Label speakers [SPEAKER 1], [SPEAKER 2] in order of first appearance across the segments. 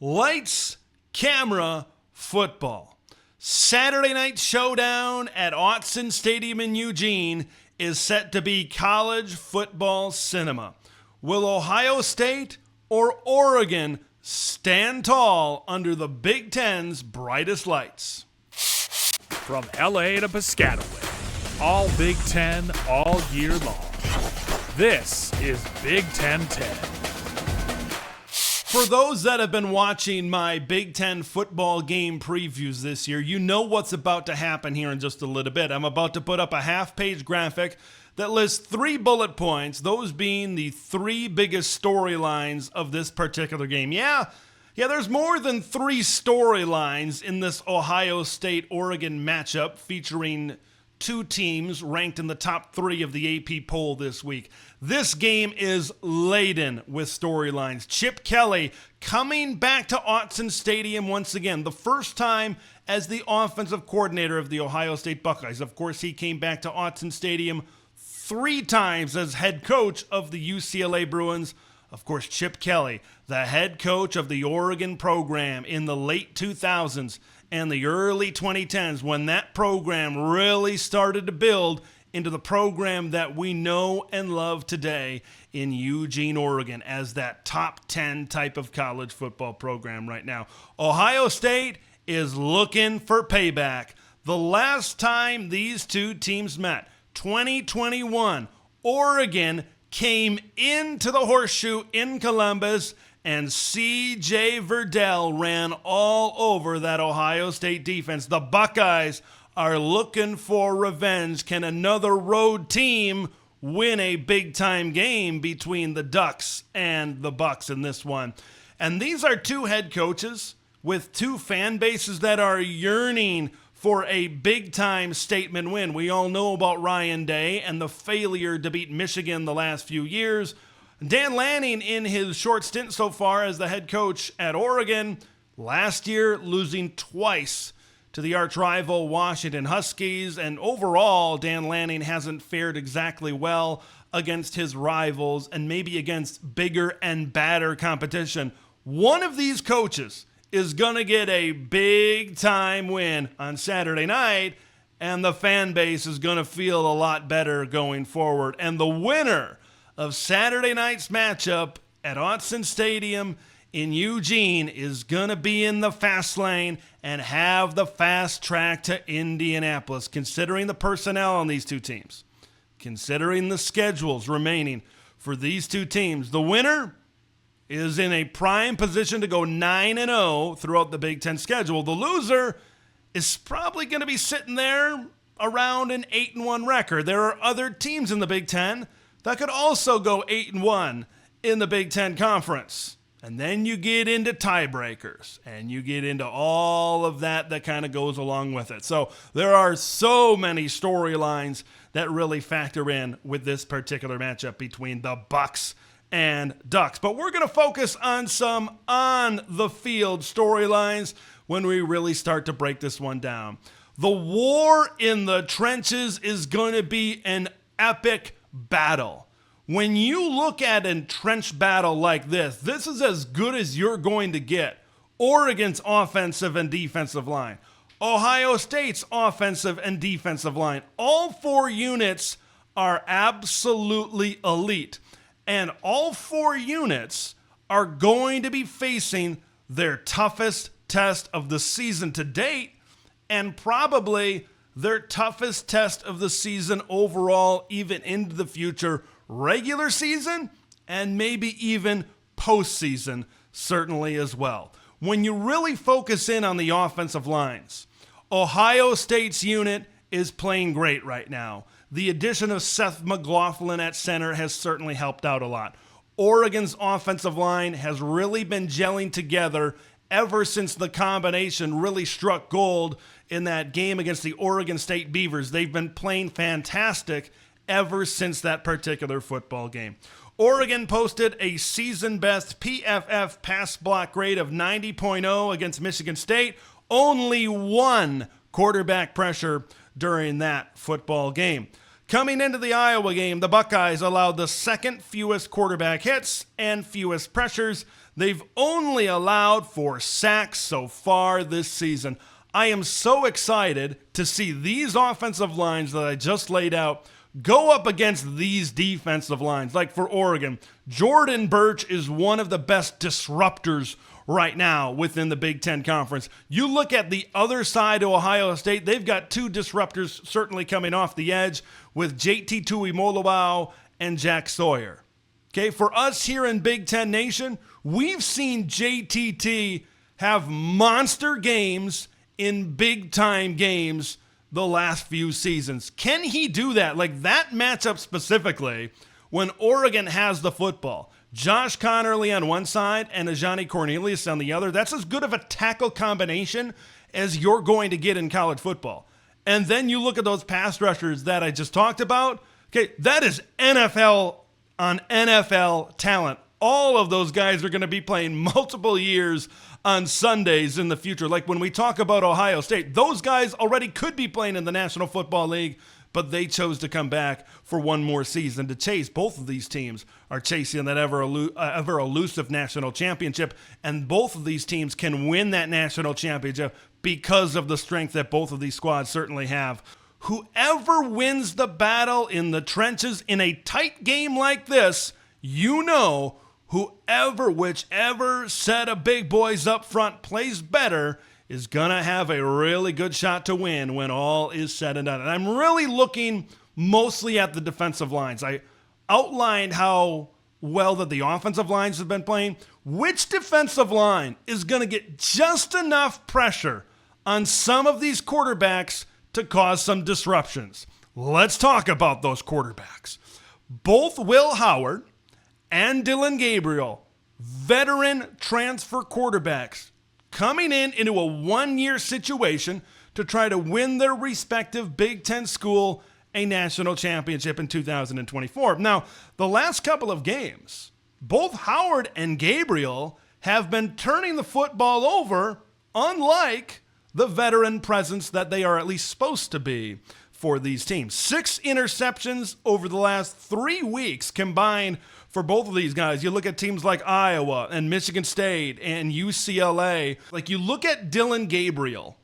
[SPEAKER 1] Lights, camera, football. Saturday night showdown at Autzen Stadium in Eugene is set to be college football cinema. Will Ohio State or Oregon stand tall under the Big Ten's brightest lights?
[SPEAKER 2] From LA to Piscataway, all Big Ten all year long. This is Big Ten 10.
[SPEAKER 1] For those that have been watching my Big Ten football game previews this year, you know what's about to happen here in just a little bit. I'm about to put up a half-page graphic that lists 3 bullet points, those being the 3 biggest storylines of this particular game. Yeah, there's more than 3 storylines in this Ohio State-Oregon matchup featuring 2 teams ranked in the top 3 of the AP poll this week. This game is laden with storylines. Chip Kelly coming back to Autzen Stadium once again, the first time as the offensive coordinator of the Ohio State Buckeyes. Of course, he came back to Autzen Stadium 3 times as head coach of the UCLA Bruins. Of course, Chip Kelly, the head coach of the Oregon program in the late 2000s and the early 2010s, when that program really started to build into the program that we know and love today in Eugene, Oregon, as that top 10 type of college football program right now. Ohio State is looking for payback. The last time these 2 teams met, 2021, Oregon came into the Horseshoe in Columbus, and C.J. Verdell ran all over that Ohio State defense. The Buckeyes are looking for revenge. Can another road team win a big-time game between the Ducks and the Bucks in this one? And these are 2 head coaches with 2 fan bases that are yearning for a big-time statement win. We all know about Ryan Day and the failure to beat Michigan the last few years. Dan Lanning, in his short stint so far as the head coach at Oregon, last year losing twice to the arch-rival Washington Huskies, and overall, Dan Lanning hasn't fared exactly well against his rivals and maybe against bigger and badder competition. One of these coaches is going to get a big-time win on Saturday night, and the fan base is going to feel a lot better going forward. And the winner of Saturday night's matchup at Autzen Stadium in Eugene is going to be in the fast lane and have the fast track to Indianapolis, considering the personnel on these 2 teams, considering the schedules remaining for these 2 teams. The winner is in a prime position to go 9-0 throughout the Big Ten schedule. The loser is probably going to be sitting there around an 8-1 record. There are other teams in the Big Ten that could also go 8-1 in the Big Ten Conference. And then you get into tiebreakers, and you get into all of that kind of goes along with it. So there are so many storylines that really factor in with this particular matchup between the Bucks and Ducks. But we're going to focus on some on-the-field storylines when we really start to break this one down. The war in the trenches is going to be an epic battle. When you look at a trench battle like this is as good as you're going to get. Oregon's offensive and defensive line, Ohio State's offensive and defensive line, all 4 units are absolutely elite. And all 4 units are going to be facing their toughest test of the season to date, and probably their toughest test of the season overall, even into the future, regular season, and maybe even postseason, certainly as well. When you really focus in on the offensive lines, Ohio State's unit is playing great right now. The addition of Seth McLaughlin at center has certainly helped out a lot. Oregon's offensive line has really been gelling together ever since the combination really struck gold in that game against the Oregon State Beavers. They've been playing fantastic ever since that particular football game. Oregon posted a season-best PFF pass block grade of 90.0 against Michigan State. Only 1 quarterback pressure during that football game. Coming into the Iowa game, the Buckeyes allowed the 2nd fewest quarterback hits and fewest pressures. They've only allowed 4 sacks so far this season. I am so excited to see these offensive lines that I just laid out go up against these defensive lines. Like for Oregon, Jordan Birch is one of the best disruptors right now within the Big Ten Conference. You look at the other side of Ohio State, they've got 2 disruptors certainly coming off the edge with JT Tuimoloau and Jack Sawyer. Okay, for us here in Big Ten Nation, we've seen JTT have monster games in big-time games the last few seasons. Can he do that? Like that matchup specifically, when Oregon has the football, Josh Connerly on one side and Ajani Cornelius on the other, that's as good of a tackle combination as you're going to get in college football. And then you look at those pass rushers that I just talked about. Okay, that is NFL on NFL talent. All of those guys are going to be playing multiple years on Sundays in the future. Like when we talk about Ohio State, those guys already could be playing in the National Football League, but they chose to come back for one more season to chase. Both of these teams are chasing that ever elusive national championship, and both of these teams can win that national championship because of the strength that both of these squads certainly have. Whoever wins the battle in the trenches in a tight game like this, you know, whichever set of big boys up front plays better is going to have a really good shot to win when all is said and done. And I'm really looking mostly at the defensive lines. I outlined how well that the offensive lines have been playing. Which defensive line is going to get just enough pressure on some of these quarterbacks to cause some disruptions? Let's talk about those quarterbacks. Both Will Howard and Dylan Gabriel, veteran transfer quarterbacks, coming into a one-year situation to try to win their respective Big Ten school a national championship in 2024. Now, the last couple of games, both Howard and Gabriel have been turning the football over, unlike the veteran presence that they are at least supposed to be for these teams. 6 interceptions over the last 3 weeks combined for both of these guys. You look at teams like Iowa and Michigan State and UCLA. Like you look at Dylan Gabriel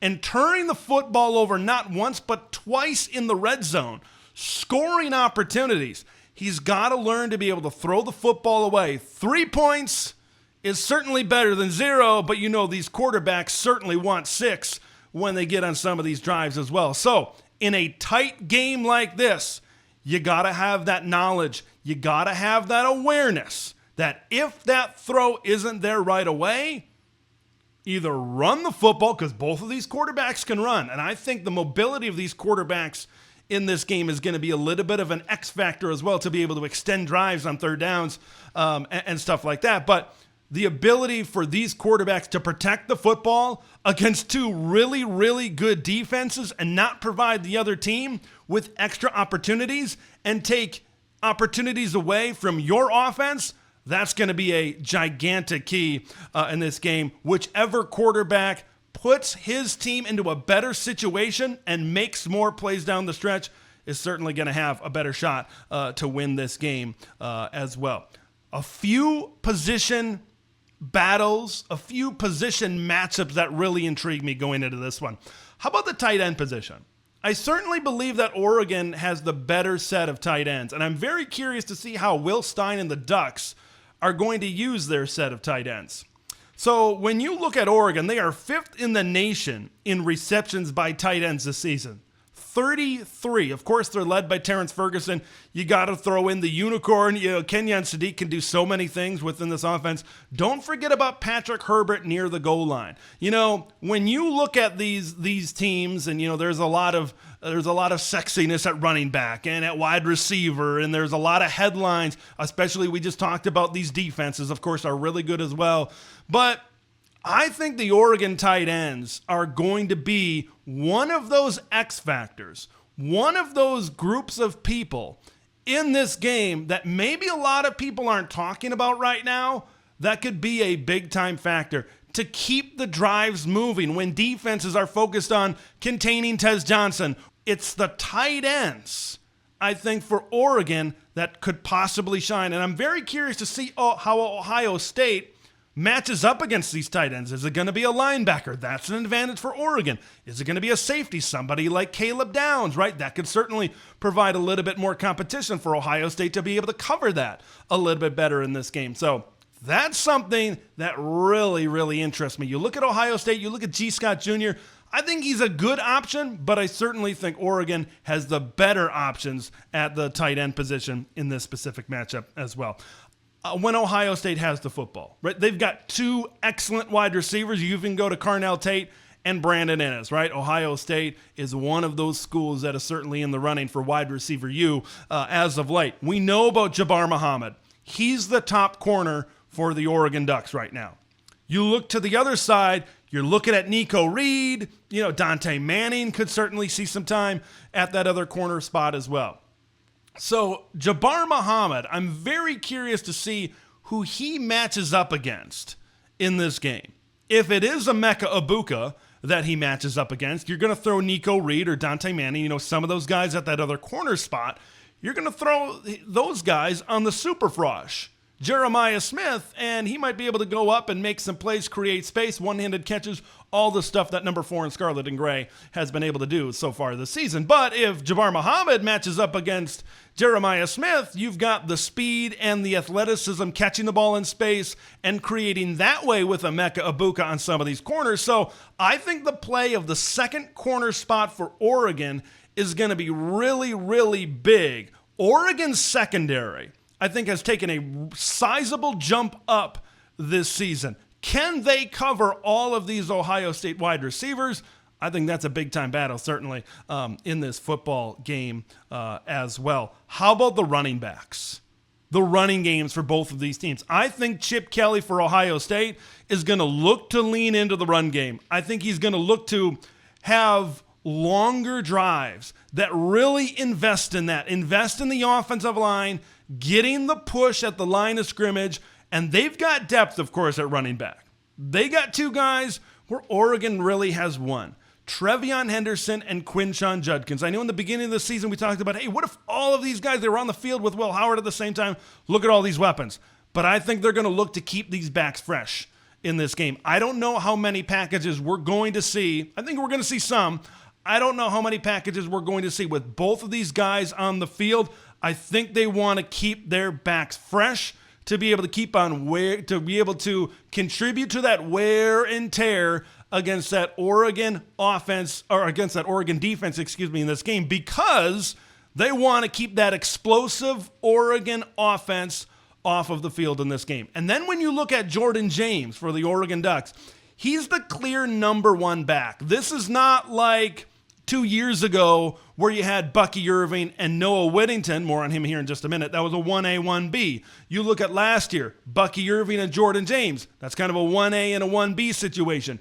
[SPEAKER 1] and turning the football over not once but twice in the red zone, scoring opportunities. He's got to learn to be able to throw the football away. 3 points is certainly better than 0, but you know these quarterbacks certainly want 6 when they get on some of these drives as well. So in a tight game like this, you got to have that knowledge. You got to have that awareness that if that throw isn't there right away, either run the football, because both of these quarterbacks can run. And I think the mobility of these quarterbacks in this game is going to be a little bit of an X factor as well to be able to extend drives on third downs and stuff like that. But the ability for these quarterbacks to protect the football against 2 really, really good defenses and not provide the other team with extra opportunities and take opportunities away from your offense, that's going to be a gigantic key in this game. Whichever quarterback puts his team into a better situation and makes more plays down the stretch is certainly going to have a better shot to win this game as well. A few position battles, a few position matchups that really intrigue me going into this one. How about the tight end position? I certainly believe that Oregon has the better set of tight ends, and I'm very curious to see how Will Stein and the Ducks are going to use their set of tight ends. So when you look at Oregon, they are 5th in the nation in receptions by tight ends this season. 33. Of course, they're led by Terrence Ferguson. You got to throw in the unicorn. Kenyon Sadiq can do so many things within this offense. Don't forget about Patrick Herbert near the goal line. When you look at these teams, and there's a lot of sexiness at running back and at wide receiver, and there's a lot of headlines. Especially, we just talked about these defenses. Of course, are really good as well, but I think the Oregon tight ends are going to be one of those X factors, one of those groups of people in this game that maybe a lot of people aren't talking about right now that could be a big-time factor to keep the drives moving when defenses are focused on containing Tez Johnson. It's the tight ends I think for Oregon that could possibly shine. And I'm very curious to see how Ohio State matches up against these tight ends. Is it going to be a linebacker? That's an advantage for Oregon. Is it going to be a safety? Somebody like Caleb Downs, right? That could certainly provide a little bit more competition for Ohio State to be able to cover that a little bit better in this game. So that's something that really, really interests me. You look at Ohio State, you look at G. Scott Jr., I think he's a good option, but I certainly think Oregon has the better options at the tight end position in this specific matchup as well. When Ohio State has the football, right? They've got two excellent wide receivers. You even go to Carnell Tate and Brandon Ennis, right? Ohio State is one of those schools that is certainly in the running for wide receiver as of late. We know about Jabbar Muhammad. He's the top corner for the Oregon Ducks right now. You look to the other side, you're looking at Nico Reed. Dante Manning could certainly see some time at that other corner spot as well. So Jabbar Muhammad, I'm very curious to see who he matches up against in this game. If it is Emeka Egbuka that he matches up against, you're going to throw Nico Reed or Dante Manning, some of those guys at that other corner spot. You're going to throw those guys on the super frosh. Jeremiah Smith, and he might be able to go up and make some plays, create space, one-handed catches, all the stuff that number 4 in Scarlet and Gray has been able to do so far this season. But if Jabbar Muhammad matches up against Jeremiah Smith, you've got the speed and the athleticism catching the ball in space and creating that way with Emeka Egbuka on some of these corners. So I think the play of the second corner spot for Oregon is going to be really, really big. Oregon's secondary, I think, has taken a sizable jump up this season. Can they cover all of these Ohio State wide receivers? I think that's a big-time battle, certainly, in this football game as well. How about the running backs? The running games for both of these teams. I think Chip Kelly for Ohio State is going to look to lean into the run game. I think he's going to look to have longer drives that really invest in that. Invest in the offensive line, getting the push at the line of scrimmage, and they've got depth, of course, at running back. They got two guys where Oregon really has one. Trevion Henderson and Quinshon Judkins. I know in the beginning of the season we talked about, hey, what if all of these guys, they were on the field with Will Howard at the same time? Look at all these weapons. But I think they're going to look to keep these backs fresh in this game. I don't know how many packages we're going to see. I think we're going to see some. I don't know how many packages we're going to see with both of these guys on the field. I think they want to keep their backs fresh to be able to to be able to contribute to that wear and tear against that Oregon offense, or against that Oregon defense, in this game, because they want to keep that explosive Oregon offense off of the field in this game. And then when you look at Jordan James for the Oregon Ducks, he's the clear number one back. This is not like 2 years ago where you had Bucky Irving and Noah Whittington. More on him here in just a minute. That was a 1A, 1B. You look at last year, Bucky Irving and Jordan James. That's kind of a 1A and a 1B situation.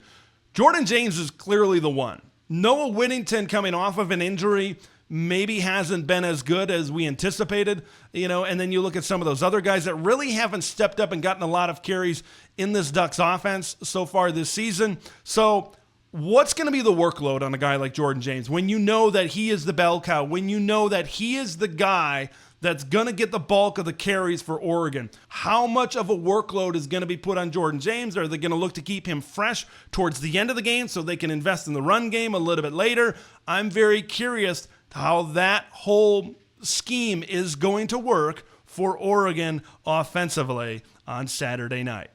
[SPEAKER 1] Jordan James is clearly the one. Noah Whittington, coming off of an injury, maybe hasn't been as good as we anticipated, and then you look at some of those other guys that really haven't stepped up and gotten a lot of carries in this Ducks offense so far this season. So what's going to be the workload on a guy like Jordan James when you know that he is the bell cow, when you know that he is the guy that's going to get the bulk of the carries for Oregon? How much of a workload is going to be put on Jordan James? Are they going to look to keep him fresh towards the end of the game so they can invest in the run game a little bit later? I'm very curious how that whole scheme is going to work for Oregon offensively on Saturday night.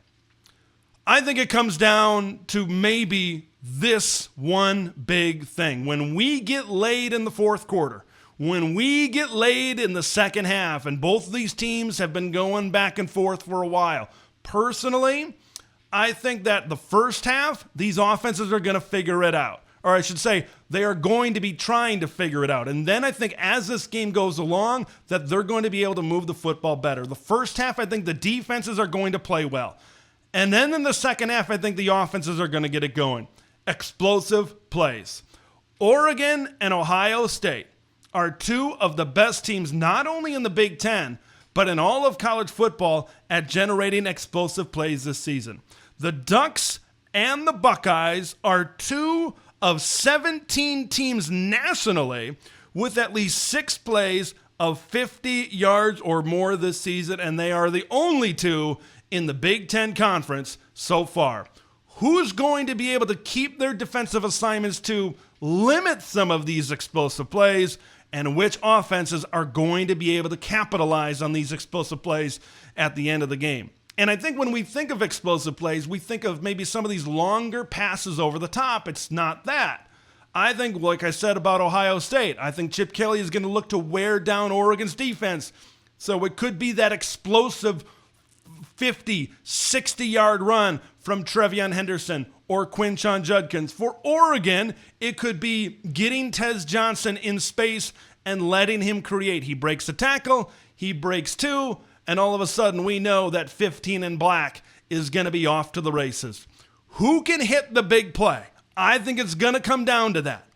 [SPEAKER 1] I think it comes down to maybe this one big thing. When we get laid in the fourth quarter, when we get laid in the second half, and both of these teams have been going back and forth for a while, personally, I think that the first half, these offenses are going to figure it out. Or I should say, they are going to be trying to figure it out. And then I think as this game goes along, that they're going to be able to move the football better. The first half, I think the defenses are going to play well. And then in the second half, I think the offenses are going to get it going. Explosive plays. Oregon and Ohio State are two of the best teams, not only in the Big Ten, but in all of college football at generating explosive plays this season. The Ducks and the Buckeyes are two of 17 teams nationally with at least 6 plays of 50 yards or more this season, and they are the only two in the Big Ten Conference so far. Who's going to be able to keep their defensive assignments to limit some of these explosive plays, and which offenses are going to be able to capitalize on these explosive plays at the end of the game? And I think when we think of explosive plays, we think of maybe some of these longer passes over the top. It's not that. I think, like I said about Ohio State, I think Chip Kelly is going to look to wear down Oregon's defense. So it could be that explosive 50, 60-yard run from Trevion Henderson or Quinshon Judkins. For Oregon, it could be getting Tez Johnson in space and letting him create. He breaks a tackle, he breaks two, and all of a sudden we know that 15 in black is going to be off to the races. Who can hit the big play? I think it's going to come down to that.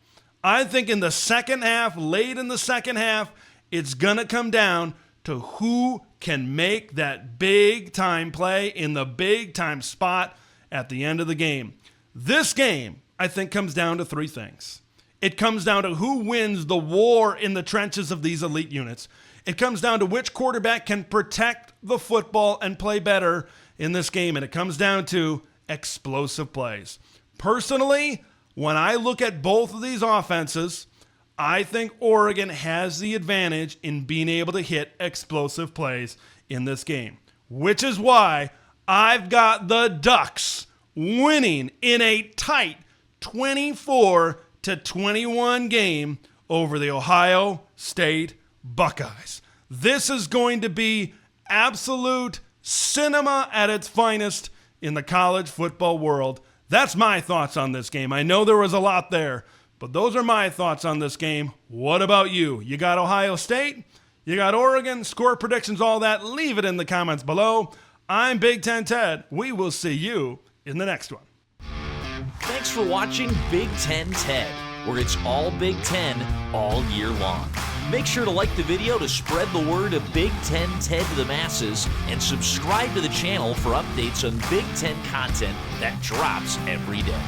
[SPEAKER 1] I think in the second half, late in the second half, it's going to come down to who can make that big time play in the big time spot at the end of the game. This game, I think, comes down to three things. It comes down to who wins the war in the trenches of these elite units. It comes down to which quarterback can protect the football and play better in this game. And it comes down to explosive plays. Personally, when I look at both of these offenses, I think Oregon has the advantage in being able to hit explosive plays in this game, which is why I've got the Ducks winning in a tight 24-21 game over the Ohio State Buckeyes. This is going to be absolute cinema at its finest in the college football world. That's my thoughts on this game. I know there was a lot there, but those are my thoughts on this game. What about you? You got Ohio State? You got Oregon? Score predictions, all that. Leave it in the comments below. I'm Big Ten Ted. We will see you in the next one.
[SPEAKER 3] Thanks for watching Big Ten Ted, where it's all Big Ten all year long. Make sure to like the video to spread the word of Big Ten Ted to the masses, and subscribe to the channel for updates on Big Ten content that drops every day.